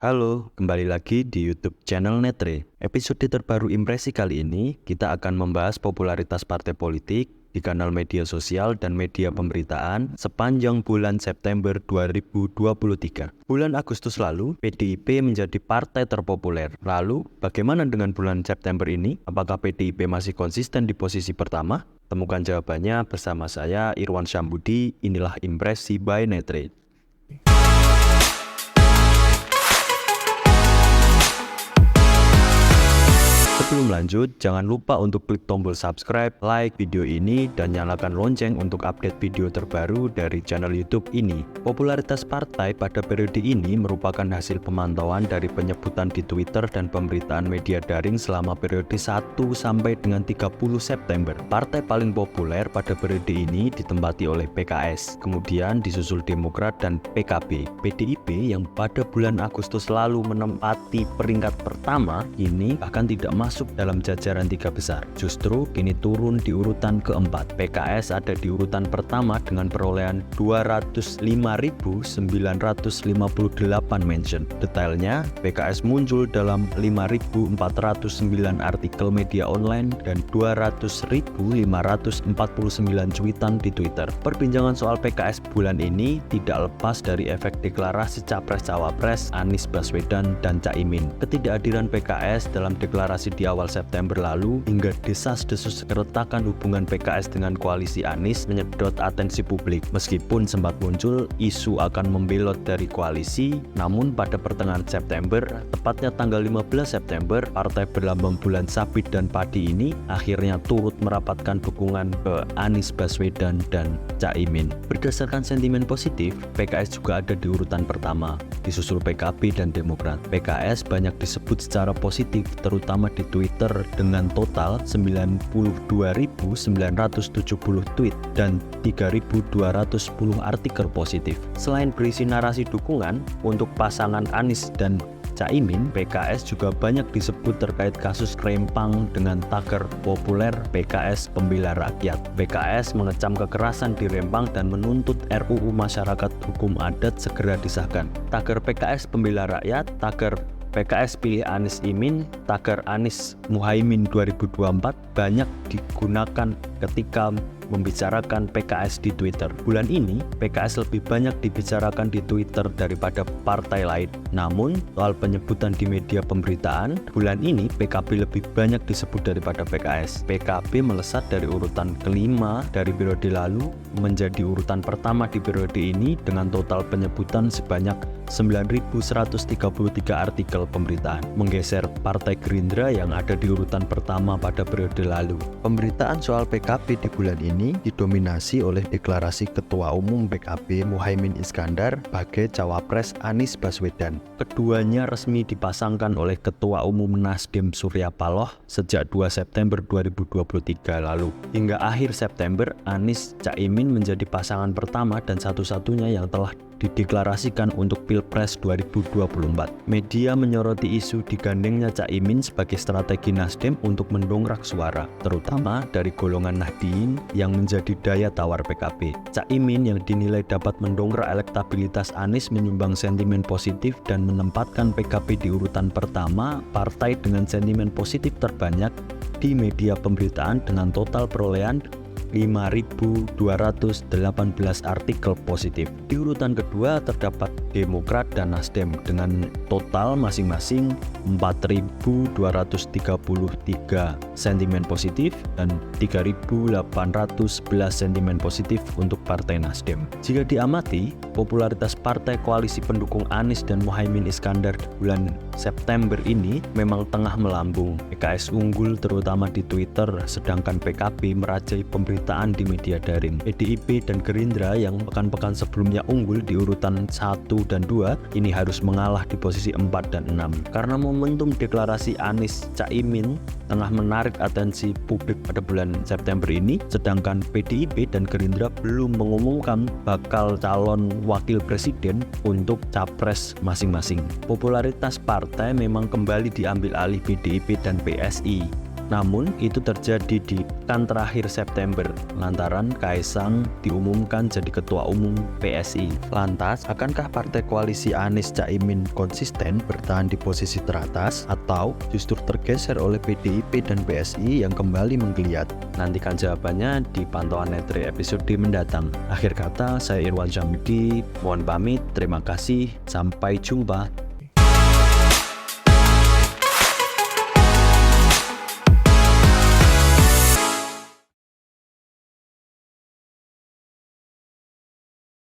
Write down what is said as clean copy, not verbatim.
Halo, kembali lagi di YouTube channel Netre. Episode terbaru Impresi kali ini, kita akan membahas popularitas partai politik di kanal media sosial dan media pemberitaan sepanjang bulan September 2023. Bulan Agustus lalu, PDIP menjadi partai terpopuler. Lalu, bagaimana dengan bulan September ini? Apakah PDIP masih konsisten di posisi pertama? Temukan jawabannya bersama saya, Irwan Syambudi. Inilah Impresi by Netre. Sebelum lanjut, jangan lupa untuk klik tombol subscribe, like video ini, dan nyalakan lonceng untuk update video terbaru dari channel YouTube ini. Popularitas partai pada periode ini merupakan hasil pemantauan dari penyebutan di Twitter dan pemberitaan media daring selama periode 1 sampai dengan 30 September. Partai paling populer pada periode ini ditempati oleh PKS, kemudian disusul Demokrat dan PKB. PDIP yang pada bulan Agustus lalu menempati peringkat pertama, ini bahkan tidak masuk dalam jajaran tiga besar. Justru kini turun di urutan keempat. PKS ada di urutan pertama dengan perolehan 205.958 mention. Detailnya, PKS muncul dalam 5.409 artikel media online dan 200.549 cuitan di Twitter. Perbincangan soal PKS bulan ini tidak lepas dari efek deklarasi Capres-Cawapres Anies Baswedan dan Caimin. Ketidakhadiran PKS dalam deklarasi di awal September lalu hingga desas-desus keretakan hubungan PKS dengan koalisi Anies menyedot atensi publik. Meskipun sempat muncul isu akan membelot dari koalisi, namun pada pertengahan September, tepatnya tanggal 15 September, partai berlambang bulan sabit dan padi ini akhirnya turut merapatkan dukungan ke Anies Baswedan dan Caimin. Berdasarkan sentimen positif, PKS juga ada di urutan pertama, disusul PKB dan Demokrat. PKS banyak disebut secara positif, terutama di Twitter dengan total 92.970 tweet dan 3.210 artikel positif. Selain berisi narasi dukungan untuk pasangan Anies dan Caimin, PKS juga banyak disebut terkait kasus rempang dengan tagar populer PKS Pembela Rakyat. PKS mengecam kekerasan di Rempang dan menuntut RUU Masyarakat Hukum Adat segera disahkan. Tagar PKS Pembela Rakyat, tagar PKS pilih Anies Imin, tagar Anies Muhaimin 2024 banyak digunakan ketika membicarakan PKS di Twitter. Bulan ini, PKS lebih banyak dibicarakan di Twitter daripada partai lain. Namun, soal penyebutan di media pemberitaan, bulan ini PKB lebih banyak disebut daripada PKS. PKB melesat dari urutan kelima dari periode lalu menjadi urutan pertama di periode ini dengan total penyebutan sebanyak 9.133 artikel pemberitaan, menggeser Partai Gerindra yang ada di urutan pertama pada periode lalu. Pemberitaan soal PKB di bulan ini didominasi oleh deklarasi Ketua Umum PKB Muhaimin Iskandar sebagai Cawapres Anies Baswedan. Keduanya resmi dipasangkan oleh Ketua Umum Nasdem Surya Paloh sejak 2 September 2023 lalu. Hingga akhir September, Anies Caimin menjadi pasangan pertama dan satu-satunya yang telah dideklarasikan untuk Pilpres 2024. Media menyoroti isu digandengnya Caimin sebagai strategi Nasdem untuk mendongkrak suara, terutama dari golongan Nahdien yang menjadi daya tawar PKB. Caimin yang dinilai dapat mendongkrak elektabilitas Anies menyumbang sentimen positif dan menempatkan PKB di urutan pertama partai dengan sentimen positif terbanyak di media pemberitaan dengan total perolehan 5.218 artikel positif. Di urutan kedua terdapat Demokrat dan Nasdem dengan total masing-masing 4.233 sentimen positif dan 3.811 sentimen positif untuk Partai Nasdem. Jika diamati, popularitas partai koalisi pendukung Anies dan Muhaimin Iskandar di bulan September ini memang tengah melambung. PKS unggul terutama di Twitter, sedangkan PKB merajai pemberitaan di media daring. PDIP dan Gerindra yang pekan-pekan sebelumnya unggul di urutan 1 dan 2 ini harus mengalah di posisi 4 dan 6 karena momentum deklarasi Anies Caimin tengah menarik atensi publik pada bulan September ini, sedangkan PDIP dan Gerindra belum mengumumkan bakal calon wakil presiden untuk capres masing-masing. Popularitas partai memang kembali diambil alih PDIP dan PSI. Namun itu terjadi di pekan terakhir September lantaran Kaisang diumumkan jadi ketua umum PSI. Lantas, akankah partai koalisi Anies Caimin konsisten bertahan di posisi teratas atau justru tergeser oleh PDIP dan PSI yang kembali menggeliat? Nantikan jawabannya di pantauan Netri episode mendatang. Akhir kata, saya Irwan Syamidi, mohon pamit, terima kasih, sampai jumpa.